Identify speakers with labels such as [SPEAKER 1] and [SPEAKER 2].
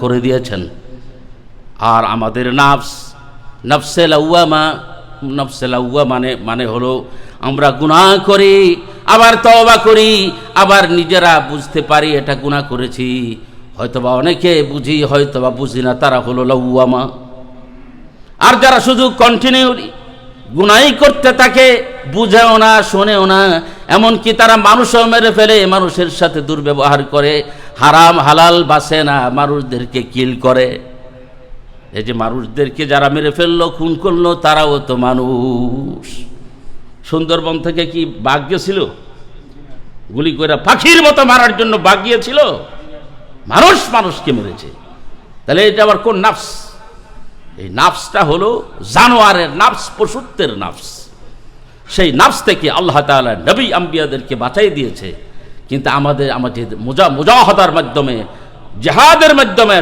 [SPEAKER 1] করে দিয়েছেন। আর আমাদের নফসে লাউওয়ামা মানে হলো আমরা গুনাহ করি, আবার তওবা করি, আবার নিজেরা বুঝতে পারি এটা গুনাহ করেছি, হয়তোবা অনেকে বুঝি হয়তোবা বুঝি না, তারা হলো লাউওয়ামা। আর যারা শুধু কন্টিনিউলি গুনাই করতে থাকে, বুঝেও না শোনেও না, এমনকি তারা মানুষও মেরে ফেলে, মানুষের সাথে দুর্ব্যবহার করে, হারাম হালাল বাসে না, মানুষদেরকে কিল করে। এই যে মানুষদেরকে যারা মেরে ফেললো, খুন করলো, তারাও তো মানুষ। সুন্দরবন থেকে কি বাঘ গেছিল? গুলি করে পাখির মতো মারার জন্য বাঘ গিয়েছিল? মানুষকে মেরেছে। তাহলে এটা আবার কোন নাফস? এই নাফসটা হলো জানোয়ারের নাফস, পশুত্বের নাফস। সেই নাফস থেকে আল্লাহ তাআলা নবী আম্বিয়াদেরকে বাঁচাই দিয়েছে। কিন্তু আমাদের মুজাহাদার মাধ্যমে, জিহাদের মাধ্যমে